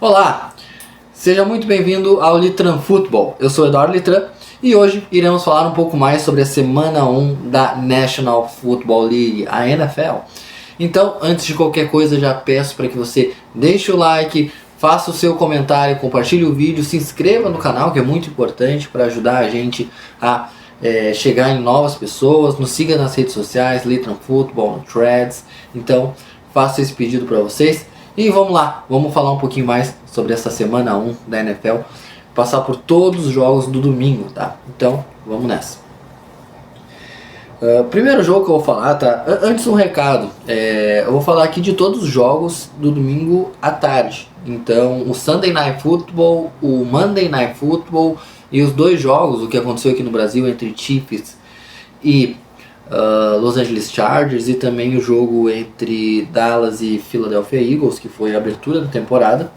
Olá, seja muito bem-vindo ao Litran Football. Eu sou Eduardo Litran e hoje iremos falar um pouco mais sobre a semana 1 da National Football League, a NFL. Então, antes de qualquer coisa, já peço para que você deixe o like, faça o seu comentário, compartilhe o vídeo, se inscreva no canal, que é muito importante para ajudar a gente a chegar em novas pessoas. Nos siga nas redes sociais, Litran Football, no Threads. Então, faço esse pedido para vocês. E vamos lá, vamos falar um pouquinho mais sobre essa semana 1 da NFL, passar por todos os jogos do domingo, tá? Então, vamos nessa. Primeiro jogo que eu vou falar, tá? Antes um recado, eu vou falar aqui de todos os jogos do domingo à tarde. Então, o Sunday Night Football, o Monday Night Football e os dois jogos, o que aconteceu aqui no Brasil entre Chiefs e Los Angeles Chargers, e também o jogo entre Dallas e Philadelphia Eagles, que foi a abertura da temporada.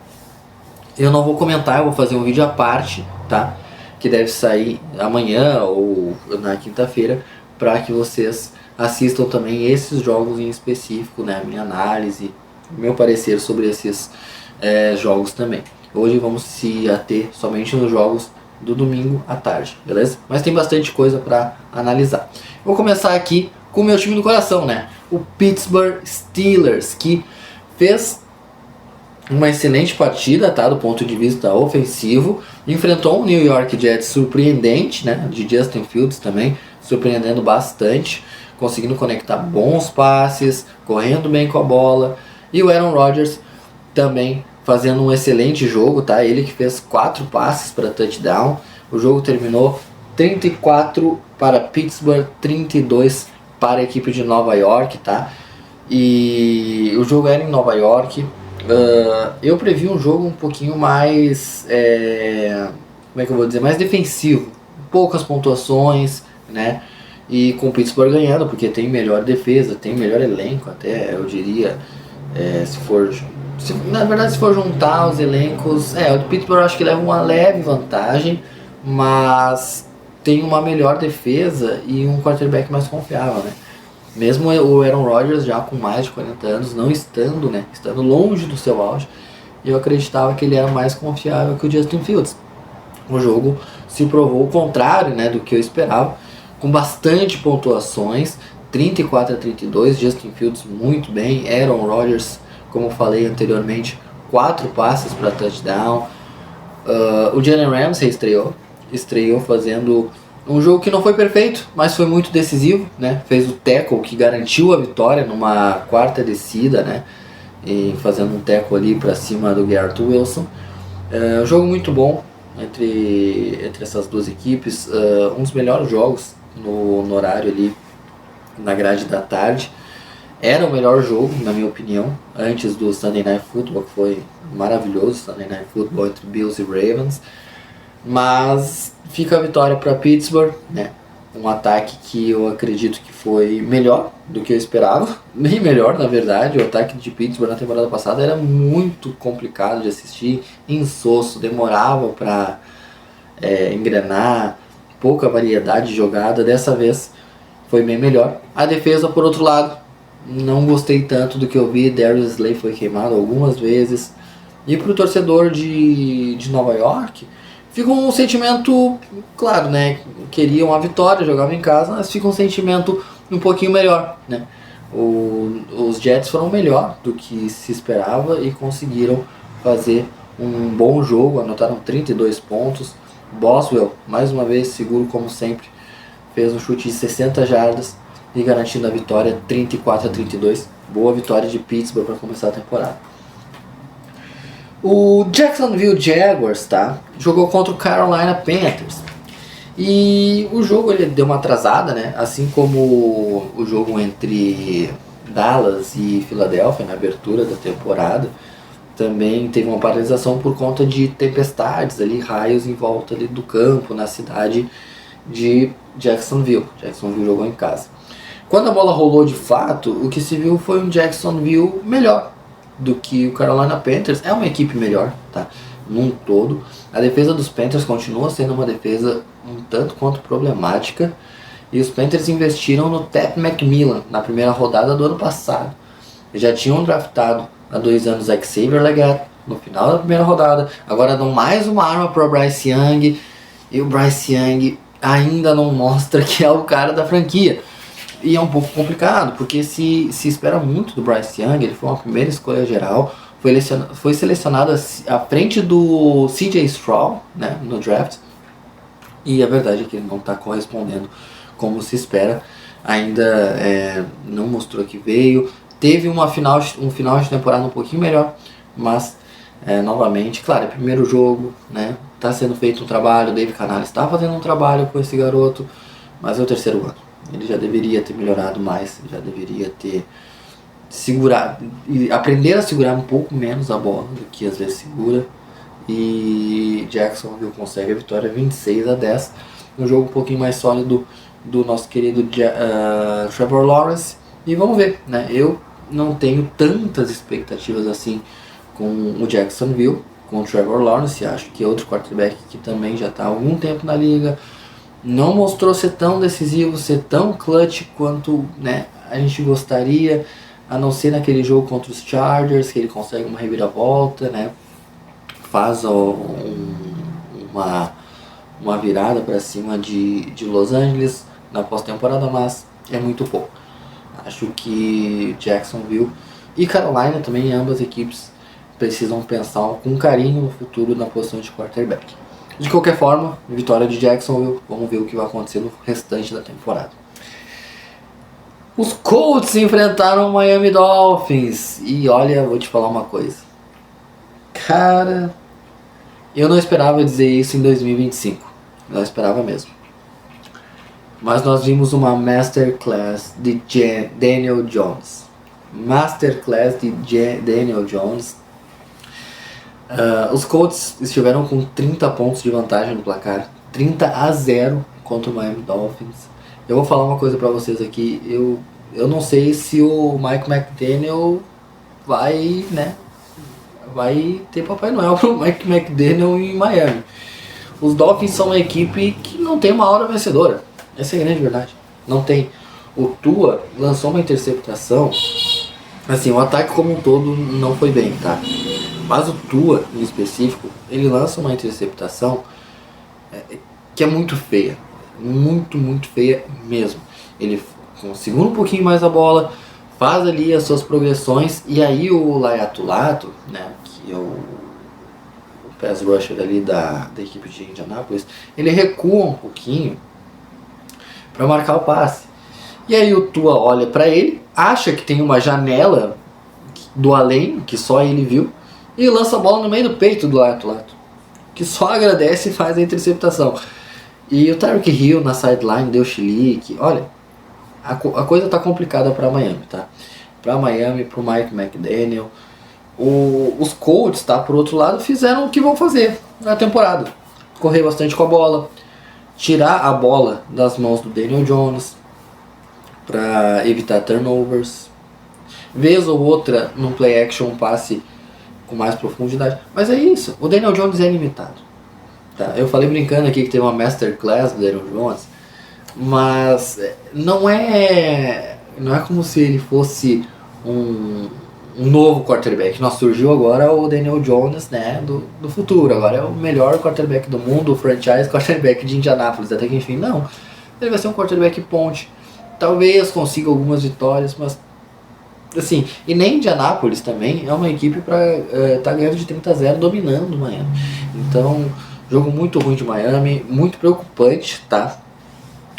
Eu não vou comentar, eu vou fazer um vídeo à parte, tá? Que deve sair amanhã ou na quinta-feira, para que vocês assistam também esses jogos em específico, né? Minha análise, meu parecer sobre esses jogos também. Hoje vamos se ater somente nos jogos do domingo à tarde, beleza? Mas tem bastante coisa para analisar. Vou começar aqui com o meu time do coração, né? O Pittsburgh Steelers, que fez uma excelente partida, tá? Do ponto de vista ofensivo. Enfrentou um New York Jets surpreendente, né? De Justin Fields também, surpreendendo bastante, conseguindo conectar bons passes, correndo bem com a bola. E o Aaron Rodgers também fazendo um excelente jogo, tá? Ele que fez 4 passes para touchdown. O jogo terminou 34 para Pittsburgh, 32 para a equipe de Nova York, tá? E o jogo era em Nova York. Eu previ um jogo um pouquinho mais, como é que eu vou dizer, mais defensivo, poucas pontuações, né? E com o Pittsburgh ganhando, porque tem melhor defesa, tem melhor elenco, até eu diria, se for juntar os elencos, o Pittsburgh acho que leva uma leve vantagem, mas tem uma melhor defesa e um quarterback mais confiável, né? Mesmo o Aaron Rodgers já com mais de 40 anos, não estando, né, estando longe do seu auge, eu acreditava que ele era mais confiável que o Justin Fields. O jogo se provou o contrário, né, do que eu esperava, com bastante pontuações, 34-32, Justin Fields muito bem, Aaron Rodgers, como falei anteriormente, 4 passes para touchdown. O Jalen Ramsey estreou fazendo um jogo que não foi perfeito, mas foi muito decisivo, né? Fez o tackle que garantiu a vitória numa quarta descida, né? E fazendo um tackle ali para cima do Garrett Wilson. Um jogo muito bom entre essas duas equipes, um dos melhores jogos no horário ali na grade da tarde. Era o melhor jogo, na minha opinião, antes do Sunday Night Football, que foi maravilhoso, Sunday Night Football entre Bills e Ravens. Mas fica a vitória para Pittsburgh, né? Um ataque que eu acredito que foi melhor do que eu esperava, bem melhor na verdade. O ataque de Pittsburgh na temporada passada era muito complicado de assistir, insosso, demorava para engrenar, pouca variedade de jogada. Dessa vez foi bem melhor. A defesa, por outro lado, não gostei tanto do que eu vi. Darius Slay foi queimado algumas vezes. E para o torcedor de Nova York, ficou um sentimento, claro, né? Queria uma vitória, jogava em casa, mas fica um sentimento um pouquinho melhor, né? Os Jets foram melhor do que se esperava e conseguiram fazer um bom jogo, anotaram 32 pontos. Boswell, mais uma vez, seguro como sempre, fez um chute de 60 jardas e garantindo a vitória 34-32. Boa vitória de Pittsburgh para começar a temporada. O Jacksonville Jaguars, tá? Jogou contra o Carolina Panthers. E o jogo ele deu uma atrasada, né? Assim como o jogo entre Dallas e Philadelphia na abertura da temporada. Também teve uma paralisação por conta de tempestades ali, raios em volta ali do campo, na cidade de Jacksonville. Jacksonville jogou em casa. Quando a bola rolou de fato, o que se viu foi um Jacksonville melhor do que o Carolina Panthers. É uma equipe melhor, tá? Num todo. A defesa dos Panthers continua sendo uma defesa um tanto quanto problemática. E os Panthers investiram no Ted McMillan na primeira rodada do ano passado. Já tinham draftado há 2 anos Xavier Legette, no final da primeira rodada. Agora dão mais uma arma para o Bryce Young. E o Bryce Young ainda não mostra que é o cara da franquia. E é um pouco complicado, porque se espera muito do Bryce Young. Ele foi uma primeira escolha geral. Foi selecionado à frente do CJ Stroud, né, no draft. E a verdade é que ele não está correspondendo como se espera. Ainda não mostrou que veio. Teve um final de temporada um pouquinho melhor, mas novamente, claro, é primeiro jogo, né? Tá sendo feito um trabalho, o Dave Canales está fazendo um trabalho com esse garoto, mas é o terceiro ano. Ele já deveria ter melhorado mais, já deveria ter segurado e aprender a segurar um pouco menos a bola do que às vezes segura. E Jacksonville consegue a vitória 26-10, um jogo um pouquinho mais sólido do nosso querido Trevor Lawrence. E vamos ver, né? Eu não tenho tantas expectativas assim com o Jacksonville, com o Trevor Lawrence. Acho que é outro quarterback que também já está há algum tempo na liga, não mostrou ser tão decisivo, ser tão clutch quanto, né, a gente gostaria, a não ser naquele jogo contra os Chargers, que ele consegue uma reviravolta, né, faz uma virada para cima de Los Angeles na pós-temporada, mas é muito pouco. Acho que Jacksonville e Carolina também, ambas equipes, precisam pensar com carinho no futuro na posição de quarterback. De qualquer forma, vitória de Jacksonville. Vamos ver o que vai acontecer no restante da temporada. Os Colts enfrentaram o Miami Dolphins. E olha, vou te falar uma coisa. Cara, eu não esperava dizer isso em 2025. Não esperava mesmo. Mas nós vimos uma Masterclass de Daniel Jones. Masterclass de Daniel Jones. Os Colts estiveram com 30 pontos de vantagem no placar, 30-0 contra o Miami Dolphins. Eu vou falar uma coisa pra vocês aqui, eu não sei se o Mike McDaniel vai ter Papai Noel pro Mike McDaniel em Miami. Os Dolphins são uma equipe que não tem uma aura vencedora, essa é a grande verdade, não tem. O Tua lançou uma interceptação, assim, o ataque como um todo não foi bem, tá? Mas o Tua, em específico, ele lança uma interceptação que é muito feia. Muito, muito feia mesmo. Ele segura um pouquinho mais a bola, faz ali as suas progressões, e aí o Laiatulato, né, que é o pass rusher ali da equipe de Indianapolis, ele recua um pouquinho para marcar o passe. E aí o Tua olha para ele, acha que tem uma janela do além, que só ele viu, e lança a bola no meio do peito do Laiatulato, que só agradece e faz a interceptação. E o Tyreek Hill na sideline deu chilique. Olha, a coisa tá complicada para Miami, tá? Para Miami, pro Mike McDaniel. Os Colts, tá, por outro lado, fizeram o que vão fazer na temporada. Correr bastante com a bola, tirar a bola das mãos do Daniel Jones para evitar turnovers. Vez ou outra, num play action, um passe com mais profundidade. Mas é isso, o Daniel Jones é limitado. Tá? Eu falei brincando aqui que tem uma masterclass do Daniel Jones, mas não é como se ele fosse um novo quarterback. Nós surgiu agora o Daniel Jones, né, do futuro. Agora é o melhor quarterback do mundo, o franchise quarterback de Indianapolis, até que enfim, não. Ele vai ser um quarterback ponte. Talvez consiga algumas vitórias, mas assim, e nem Indianapolis também é uma equipe para tá ganhando de 30-0, dominando o Miami. Então, jogo muito ruim de Miami, muito preocupante, tá?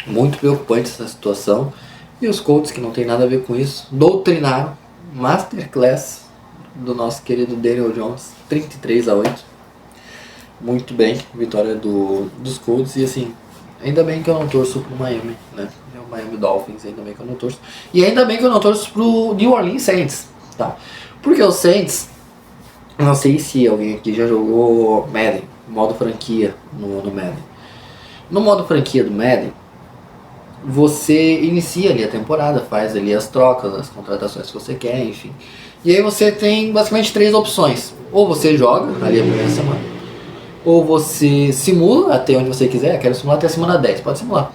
Muito preocupante essa situação. E os Colts, que não tem nada a ver com isso, doutrinaram, masterclass do nosso querido Daniel Jones, 33-8. Muito bem, vitória dos Colts. E assim, ainda bem que eu não torço pro Miami, né? Miami Dolphins, ainda bem que eu não torço. E ainda bem que eu não torço pro New Orleans Saints, tá? Porque o Saints, não sei se alguém aqui já jogou Madden, modo franquia no Madden. No modo franquia do Madden, você inicia ali a temporada, faz ali as trocas, as contratações que você quer, enfim. E aí você tem basicamente 3 opções. Ou você joga ali a primeira semana, ou você simula até onde você quiser, quero simular até a semana 10, pode simular.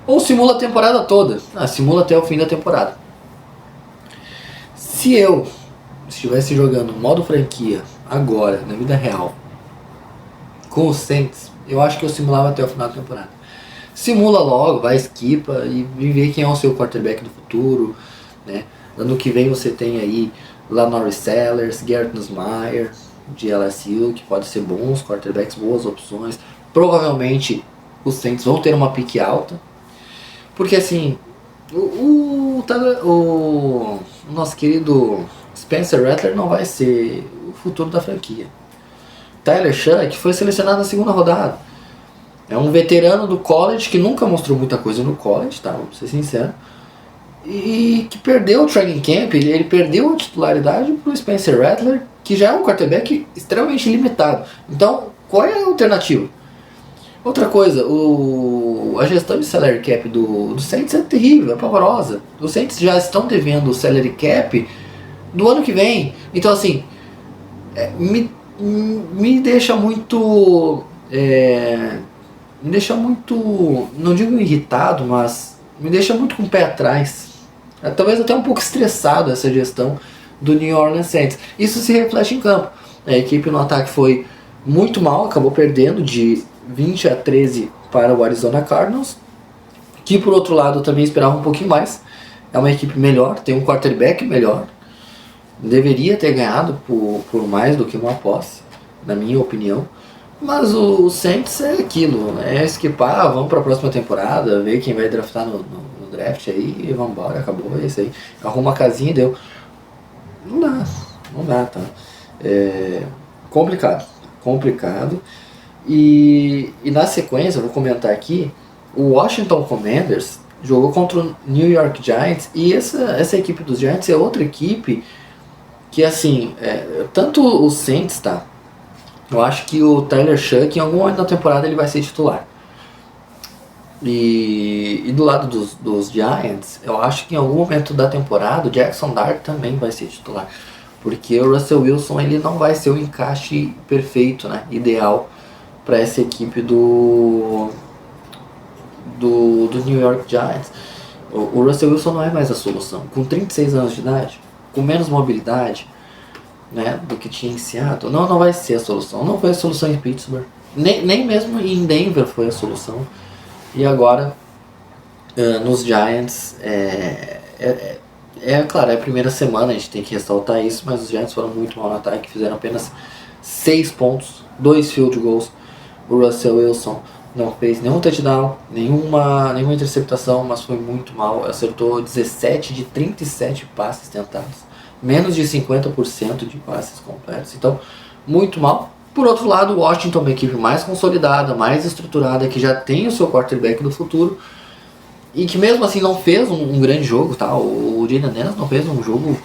Ou simula a temporada toda. Simula até o fim da temporada. Se eu estivesse jogando modo franquia agora, na vida real, com os Saints, eu acho que eu simulava até o final da temporada. Simula logo, vai, esquipa e vê quem é o seu quarterback do futuro, né? Ano que vem você tem aí Lanoris Sellers, Garrett Nussmeier de LSU, que pode ser bons quarterbacks, boas opções. Provavelmente os Saints vão ter uma pique alta, porque assim, o nosso querido Spencer Rattler não vai ser o futuro da franquia. Tyler Shough foi selecionado na segunda rodada. É um veterano do college que nunca mostrou muita coisa no college, tá? Vamos ser sincero. E que perdeu o training camp, ele perdeu a titularidade pro Spencer Rattler, que já é um quarterback extremamente limitado. Então, qual é a alternativa? Outra coisa, a gestão de salary cap do Saints é terrível, é pavorosa. Os Saints já estão devendo o salary cap do ano que vem. Então, assim, me deixa muito... me deixa muito, não digo irritado, mas me deixa muito com o pé atrás. Talvez até um pouco estressado essa gestão do New Orleans Saints. Isso se reflete em campo. A equipe no ataque foi muito mal, acabou perdendo de 20-13 para o Arizona Cardinals, que por outro lado eu também esperava um pouquinho mais. É uma equipe melhor, tem um quarterback melhor. Deveria ter ganhado por mais do que uma posse, na minha opinião. Mas o Saints é aquilo, né? É esquipar, vamos para a próxima temporada, ver quem vai draftar no draft aí e vamos embora, acabou, é isso aí. Arruma a casinha e deu. Não dá, tá? Complicado. E na sequência, eu vou comentar aqui, o Washington Commanders jogou contra o New York Giants e essa equipe dos Giants é outra equipe que, assim, tanto o Saints, tá? Eu acho que o Tyler Shough, em algum momento da temporada, ele vai ser titular. E do lado dos Giants, eu acho que em algum momento da temporada, o Jackson Dart também vai ser titular. Porque o Russell Wilson, ele não vai ser o encaixe perfeito, né? Ideal para essa equipe do New York Giants. O Russell Wilson não é mais a solução. Com 36 anos de idade, com menos mobilidade, né, do que tinha em Seattle, não vai ser a solução. Não foi a solução em Pittsburgh, nem mesmo em Denver foi a solução. E agora nos Giants claro, é a primeira semana, a gente tem que ressaltar isso, mas os Giants foram muito mal no ataque, fizeram apenas 6 pontos, 2 field goals. O Russell Wilson não fez nenhum touchdown, nenhuma interceptação, mas foi muito mal. Acertou 17 de 37 passes tentados, menos de 50% de passes completos. Então, muito mal. Por outro lado, o Washington é uma equipe mais consolidada, mais estruturada, que já tem o seu quarterback do futuro e que mesmo assim não fez um grande jogo, tá? O Jalen Daniels não fez um jogo,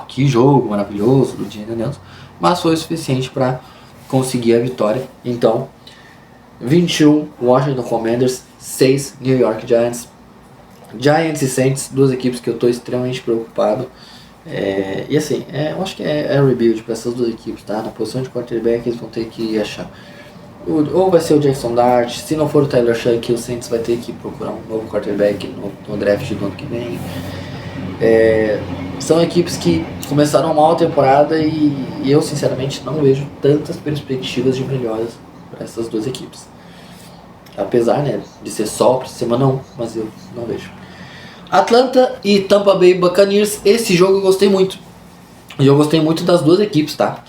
que jogo maravilhoso do Jalen Daniels, mas foi o suficiente para conseguir a vitória. Então, 21 Washington Commanders, 6 New York Giants. Giants e Saints, duas equipes que eu estou extremamente preocupado. E assim, eu acho que é rebuild para essas duas equipes, tá? Na posição de quarterback eles vão ter que achar. Ou vai ser o Jackson Dart, se não for o Tyler Shough, que o Saints vai ter que procurar um novo quarterback no draft do ano que vem. São equipes que começaram mal a temporada e eu sinceramente não vejo tantas perspectivas de melhoras para essas duas equipes. Apesar, né, de ser só para semana 1, mas eu não vejo. Atlanta e Tampa Bay Buccaneers, esse jogo eu gostei muito. E eu gostei muito das duas equipes, tá?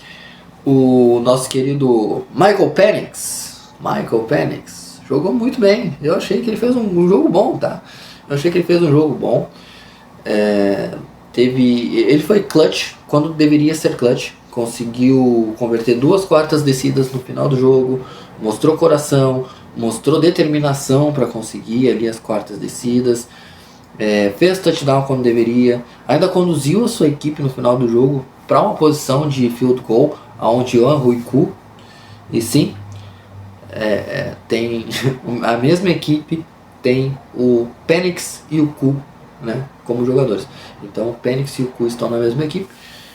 O nosso querido Michael Penix jogou muito bem. Eu achei que ele fez um jogo bom, tá? Ele foi clutch quando deveria ser clutch. Conseguiu converter 2 quartas descidas no final do jogo. Mostrou coração, mostrou determinação para conseguir ali as quartas descidas. Fez touchdown quando deveria. Ainda conduziu a sua equipe no final do jogo para uma posição de field goal, onde o Rui Ku, e sim, tem a mesma equipe, tem o Penix e o Ku, né, como jogadores. Então o Penix e o Ku estão na mesma equipe.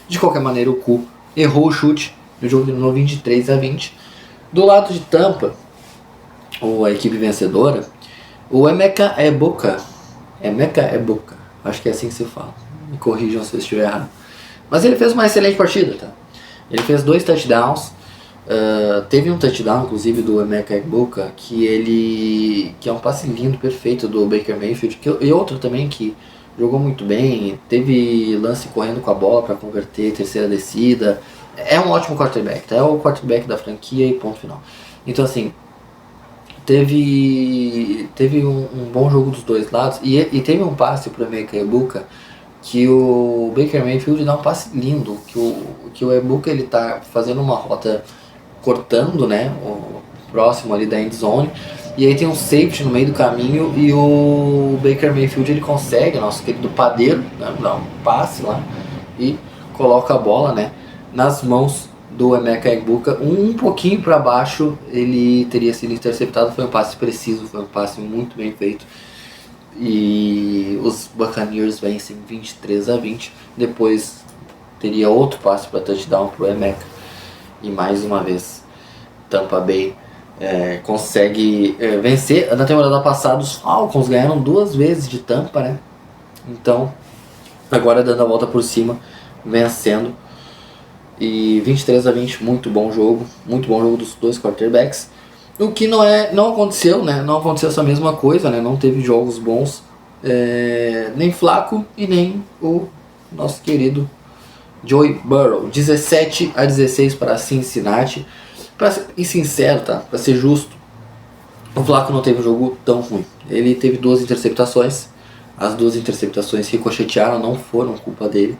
De qualquer maneira, o Ku errou o chute, o jogo terminou 23-20. Do lado de Tampa, a equipe vencedora, o Emeka Egbuka, acho que é assim que se fala, me corrijam se eu estiver errado, mas ele fez uma excelente partida, tá? Ele fez 2 touchdowns. Teve um touchdown, inclusive, do Emeka Egbuka, que é um passe lindo, perfeito do Baker Mayfield, e outro também que jogou muito bem, teve lance correndo com a bola para converter, terceira descida. É um ótimo quarterback, tá? É o quarterback da franquia e ponto final. Então, assim, teve um bom jogo dos dois lados, e teve um passe pro Emeka Egbuka que o Baker Mayfield dá um passe lindo, que o Egbuka ele tá fazendo uma rota cortando, né, o próximo ali da end zone, e aí tem um safety no meio do caminho e o Baker Mayfield ele consegue, nosso querido padeiro, né, dar um passe lá e coloca a bola, né, nas mãos do Emeka Egbuka, um pouquinho para baixo ele teria sido interceptado. Foi um passe preciso, foi um passe muito bem feito, e os Buccaneers vencem 23-20. Depois teria outro passe para touchdown pro Emeka, e mais uma vez Tampa Bay consegue vencer. Na temporada passada os Falcons ganharam 2 vezes de Tampa, né? Então agora dando a volta por cima, vencendo. E 23-20, muito bom jogo dos dois quarterbacks. O que não aconteceu, né? Não aconteceu essa mesma coisa, né? Não teve jogos bons, nem Flacco e nem o nosso querido Joe Burrow. 17-16 para Cincinnati. Para ser sincero, tá? Para ser justo, o Flacco não teve um jogo tão ruim. Ele teve 2 interceptações. As 2 interceptações ricochetearam, não foram culpa dele.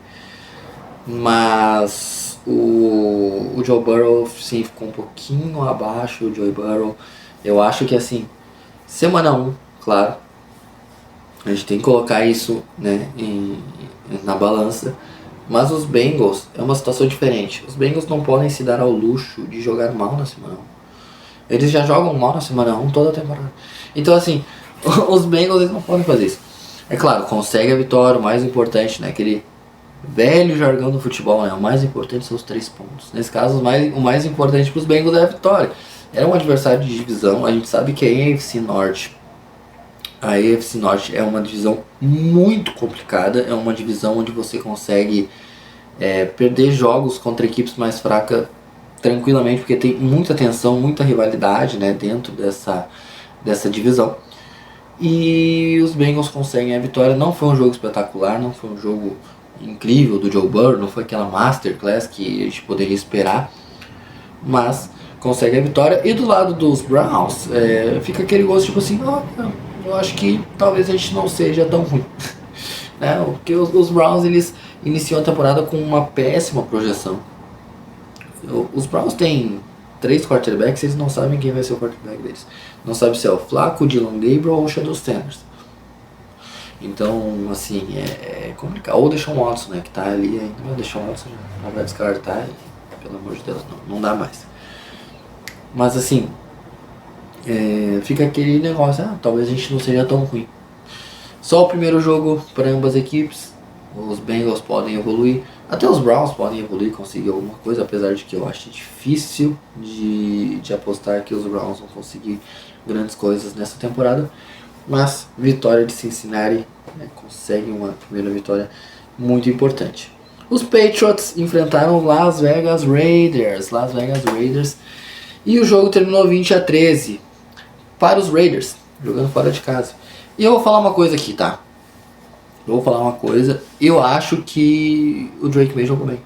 Mas o Joe Burrow, sim, ficou um pouquinho abaixo. O Joe Burrow, eu acho que assim, semana 1, claro, a gente tem que colocar isso, né, na balança. Mas os Bengals é uma situação diferente. Os Bengals não podem se dar ao luxo de jogar mal na semana 1. Eles já jogam mal na semana 1 toda a temporada. Então assim, os Bengals eles não podem fazer isso. É claro, consegue a vitória, o mais importante, né? Aquele velho jargão do futebol, né? O mais importante são os 3 pontos. Nesse caso, o mais importante para os Bengals é a vitória. É um adversário de divisão, a gente sabe que a AFC Norte. A AFC Norte é uma divisão muito complicada, é uma divisão onde você consegue perder jogos contra equipes mais fracas tranquilamente, porque tem muita tensão, muita rivalidade, né, dentro dessa divisão. E os Bengals conseguem a vitória. Não foi um jogo espetacular, não foi um jogo incrível do Joe Burrow, não foi aquela masterclass que a gente poderia esperar, mas consegue a vitória. E do lado dos Browns, fica aquele gosto tipo assim, eu acho que talvez a gente não seja tão ruim. Né? Porque os Browns eles iniciam a temporada com uma péssima projeção. Os Browns têm 3 quarterbacks, eles não sabem quem vai ser o quarterback deles. Não sabe se é o Flacco, o Dylan Gabriel ou o Shadow Sanders. Então, assim, é complicado. Ou o Deshaun Watson, né, que tá ali ainda. Mas o Deshaun Watson já vai descartar e, pelo amor de Deus, não dá mais. Mas, assim, fica aquele negócio, talvez a gente não seja tão ruim. Só o primeiro jogo para ambas equipes. Os Bengals podem evoluir. Até os Browns podem evoluir, conseguir alguma coisa. Apesar de que eu acho difícil de apostar que os Browns vão conseguir grandes coisas nessa temporada. Mas vitória de Cincinnati, né, consegue uma primeira vitória muito importante. Os Patriots enfrentaram o Las Vegas Raiders. E o jogo terminou 20-13 para os Raiders, jogando fora de casa. E eu vou falar uma coisa aqui, tá? Eu acho que o Drake May jogou bem.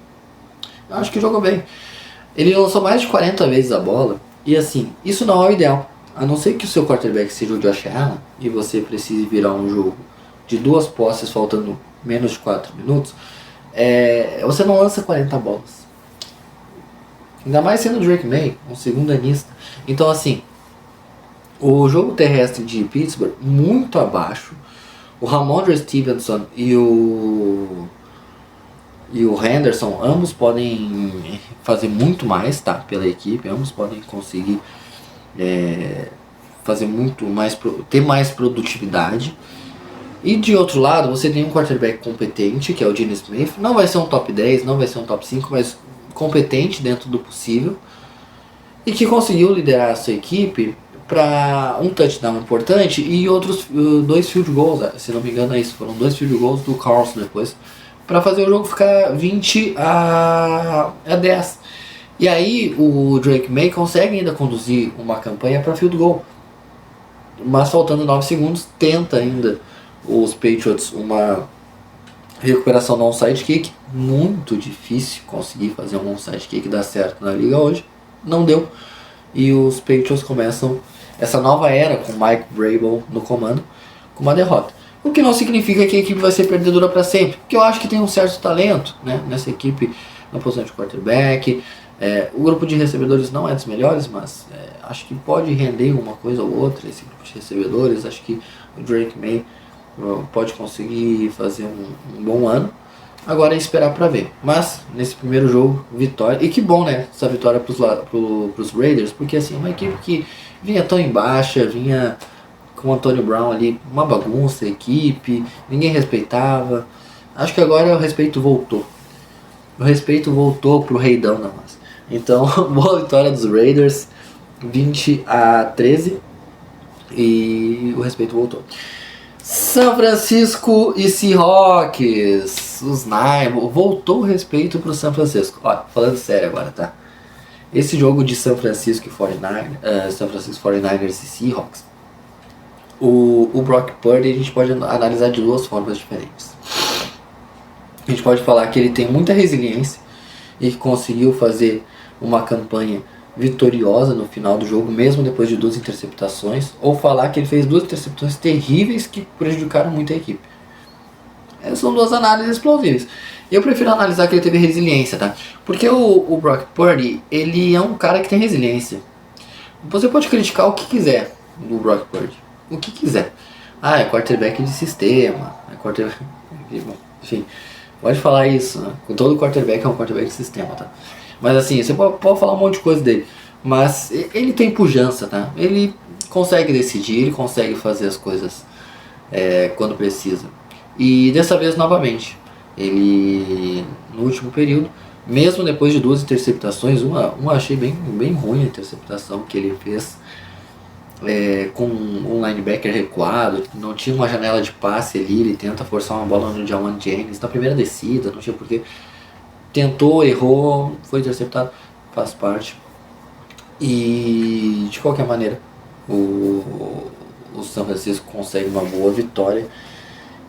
Ele lançou mais de 40 vezes a bola. E assim, isso não é o ideal. A não ser que o seu quarterback seja o Josh Allen e você precise virar um jogo de 2 posses faltando menos de 4 minutos, você não lança 40 bolas. Ainda mais sendo o Drake May, um segundo anista. Então assim, o jogo terrestre de Pittsburgh muito abaixo. O Ramondre Stevenson e o Henderson, ambos podem fazer muito mais, tá, pela equipe. Ambos podem conseguir fazer muito mais, ter mais produtividade. E de outro lado, você tem um quarterback competente, que é o Geno Smith. Não vai ser um top 10, não vai ser um top 5, mas competente dentro do possível. E que conseguiu liderar a sua equipe para um touchdown importante e outros 2 field goals, se não me engano é isso, foram 2 field goals do Carlson depois, para fazer o jogo ficar 20-10. E aí o Drake May consegue ainda conduzir uma campanha para field goal. Mas faltando 9 segundos, tenta ainda os Patriots uma recuperação no onside kick. Muito difícil conseguir fazer um onside kick dar certo na liga hoje. Não deu. E os Patriots começam essa nova era com Mike Vrabel no comando com uma derrota. O que não significa que a equipe vai ser perdedora para sempre. Porque eu acho que tem um certo talento, né, nessa equipe na posição de quarterback. O grupo de recebedores não é dos melhores, mas acho que pode render uma coisa ou outra esse grupo de recebedores. Acho que o Drake May pode conseguir fazer um bom ano. Agora é esperar para ver. Mas nesse primeiro jogo, vitória. E que bom, né? Essa vitória pros Raiders, porque assim, uma equipe que vinha tão em baixa, vinha com o Antonio Brown ali, uma bagunça, a equipe, ninguém respeitava. Acho que agora o respeito voltou. O respeito voltou pro Reidão da massa. Então, boa vitória dos Raiders, 20-13, e o respeito voltou. São Francisco e Seahawks, os Niners, voltou o respeito pro São Francisco. Olha, falando sério agora, tá? Esse jogo de São Francisco e 49ers, São Francisco 49ers e Seahawks, o Brock Purdy a gente pode analisar de duas formas diferentes. A gente pode falar que ele tem muita resiliência e que conseguiu fazer uma campanha vitoriosa no final do jogo, mesmo depois de 2 interceptações, ou falar que ele fez 2 interceptações terríveis que prejudicaram muito a equipe. Essas são duas análises plausíveis. Eu prefiro analisar que ele teve resiliência, tá? Porque o Brock Purdy, ele é um cara que tem resiliência. Você pode criticar o que quiser do Brock Purdy, o que quiser. É quarterback de sistema, é quarterback... Enfim, pode falar isso, né? Todo quarterback é um quarterback de sistema, tá? Mas assim, você pode falar um monte de coisa dele, mas ele tem pujança, tá? Ele consegue decidir, ele consegue fazer as coisas quando precisa. E dessa vez, novamente, ele, no último período, mesmo depois de 2 interceptações, uma achei bem ruim a interceptação que ele fez, com um linebacker recuado, não tinha uma janela de passe ali, ele tenta forçar uma bola no Jawan Jennings na primeira descida, não tinha porquê. Tentou, errou, foi interceptado, faz parte. E de qualquer maneira, o São Francisco consegue uma boa vitória.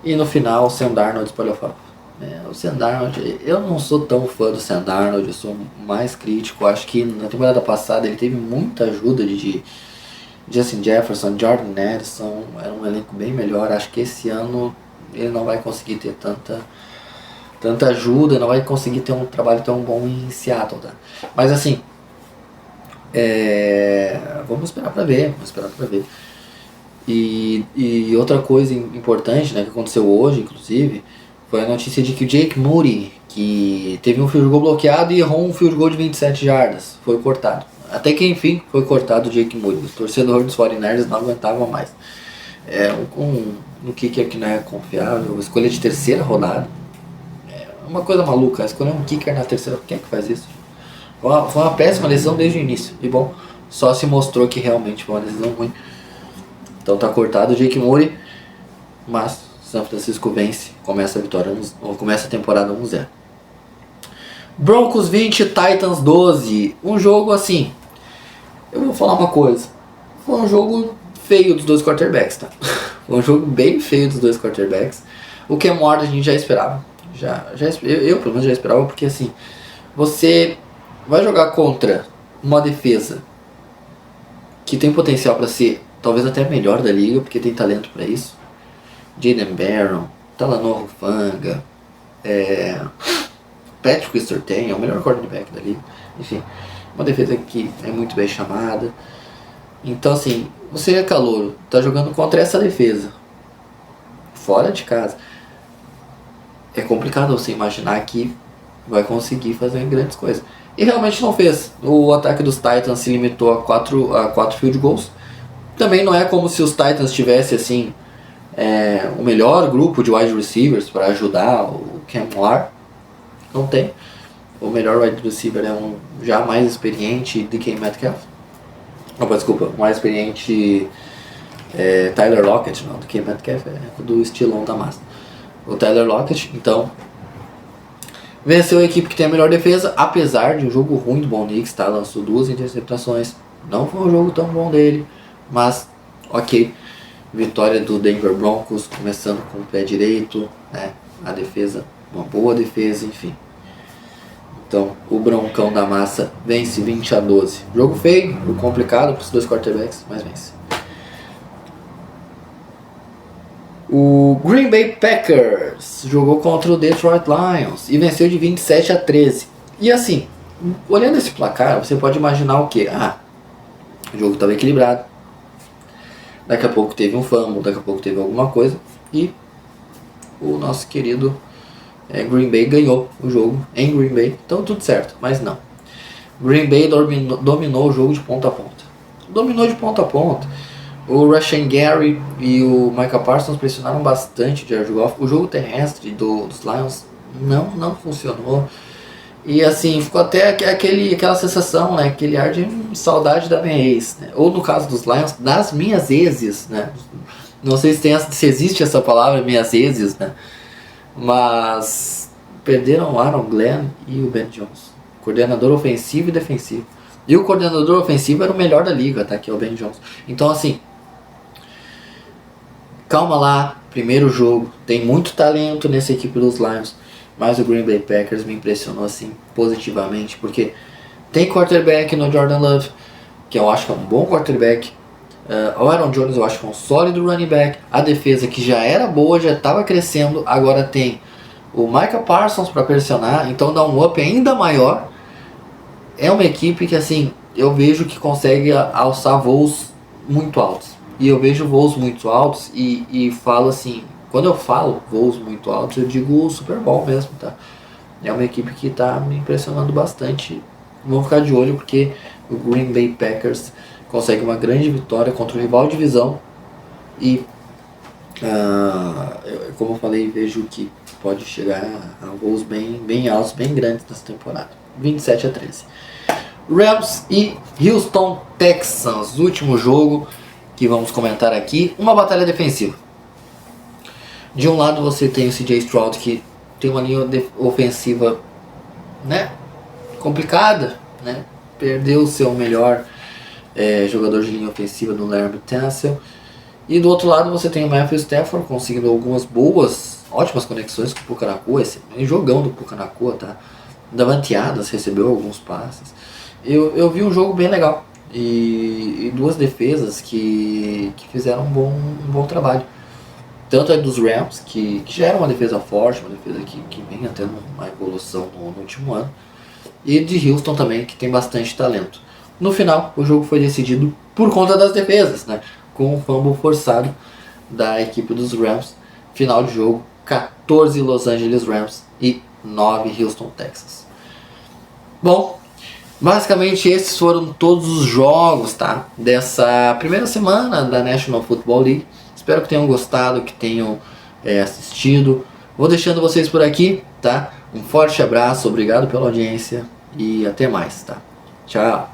E no final o Sam Darnold espalhou fora. O Sam Darnold, eu não sou tão fã do Sam Darnold, eu sou mais crítico. Acho que na temporada passada ele teve muita ajuda de Justin Jefferson, Jordan Addison, era um elenco bem melhor. Acho que esse ano ele não vai conseguir ter tanta ajuda, não vai conseguir ter um trabalho tão bom em Seattle, tá? Mas assim, vamos esperar pra ver, E outra coisa importante, né, que aconteceu hoje, inclusive, foi a notícia de que o Jake Moody, que teve um field goal bloqueado e errou um field goal de 27 jardas, foi cortado. Até que enfim foi cortado o Jake Moody. Os torcedores dos 49ers não aguentavam mais. Um kicker que não é confiável, escolha de terceira rodada. Uma coisa maluca, escolher um kicker na terceira, quem é que faz isso? Foi uma péssima decisão desde o início. E bom, só se mostrou que realmente foi uma decisão ruim. Então tá cortado o Jake Moody, mas São Francisco vence, começa a temporada 1-0. Broncos 20, Titans 12. Um jogo assim, eu vou falar uma coisa, foi um jogo feio dos dois quarterbacks, tá? Foi um jogo bem feio dos dois quarterbacks. O Cam Ward a gente já esperava. Eu pelo menos já esperava, porque assim, você vai jogar contra uma defesa que tem potencial para ser talvez até melhor da liga, porque tem talento para isso. Jayden Barron, Talanoa Hufanga, Patrick Surtain é o melhor quarterback da liga. Enfim, uma defesa que é muito bem chamada. Então assim, você é calouro, tá jogando contra essa defesa fora de casa. É complicado você imaginar que vai conseguir fazer grandes coisas. E realmente não fez. O ataque dos Titans se limitou a 4 field goals. Também não é como se os Titans tivessem assim, o melhor grupo de wide receivers para ajudar o Cam Ward. Não tem. O melhor wide receiver é um já mais experiente DK Metcalf. Desculpa, o mais experiente Tyler Lockett. Não, DK Metcalf é do estilão da massa. O Tyler Lockett, então Venceu a equipe que tem a melhor defesa, apesar de um jogo ruim do Bo Nix, tá? Lançou 2 interceptações. Não foi um jogo tão bom dele, mas ok. Vitória do Denver Broncos, começando com o pé direito, né? A defesa, uma boa defesa, enfim. Então, o Broncão da Massa vence 20-12. Jogo feio, complicado para os dois quarterbacks, mas vence. O Green Bay Packers jogou contra o Detroit Lions e venceu de 27-13. E assim, olhando esse placar, você pode imaginar o que? O jogo estava equilibrado. Daqui a pouco teve um fumble, daqui a pouco teve alguma coisa. E o nosso querido Green Bay ganhou o jogo em Green Bay. Então tudo certo, mas não. Green Bay dominou o jogo de ponta a ponta. Dominou de ponta a ponta. O Rashan Gary e o Micah Parsons pressionaram bastante o Jared Goff. O jogo terrestre dos Lions não funcionou. E assim, ficou até aquela sensação, né? Aquele ar de saudade da minha ex, né? Ou no caso dos Lions, das minhas exes, né? Não sei se existe essa palavra, minhas exes, né? Mas perderam o Aaron Glenn e o Ben Jones. Coordenador ofensivo e defensivo. E o coordenador ofensivo era o melhor da liga, tá? Que é o Ben Jones. Então assim, calma lá, primeiro jogo. Tem muito talento nessa equipe dos Lions. Mas o Green Bay Packers me impressionou assim positivamente, porque tem quarterback no Jordan Love, que eu acho que é um bom quarterback. O Aaron Jones eu acho que é um sólido running back. A defesa que já era boa, já estava crescendo, agora tem o Micah Parsons para pressionar, então dá um up ainda maior. É uma equipe que assim, eu vejo que consegue alçar voos muito altos. E eu vejo voos muito altos e falo assim, quando eu falo voos muito altos, eu digo o Super Bowl mesmo, tá? É uma equipe que tá me impressionando bastante. Vamos ficar de olho porque o Green Bay Packers consegue uma grande vitória contra o rival de divisão. E, como eu falei, vejo que pode chegar a voos bem altos, bem grandes nessa temporada. 27-13. Rams e Houston Texans, último jogo que vamos comentar aqui. Uma batalha defensiva. De um lado você tem o CJ Stroud, que tem uma linha ofensiva, né, complicada, né? Perdeu o seu melhor jogador de linha ofensiva no Larry Tunsil. E do outro lado você tem o Matthew Stafford conseguindo algumas ótimas conexões com o Puka Nacua, esse jogão do Puka Nacua, tá? Davante Adams recebeu alguns passes. Eu vi um jogo bem legal e duas defesas que fizeram um bom trabalho. Tanto a dos Rams, que já era uma defesa forte, uma defesa que vinha tendo uma evolução no último ano, e de Houston também, que tem bastante talento. No final, o jogo foi decidido por conta das defesas, né? Com um fumble forçado da equipe dos Rams. Final de jogo, 14 Los Angeles Rams e 9 Houston Texans. Bom, basicamente esses foram todos os jogos, tá? Dessa primeira semana da National Football League. Espero que tenham gostado, que tenham assistido. Vou deixando vocês por aqui, tá? Um forte abraço, obrigado pela audiência e até mais, tá? Tchau!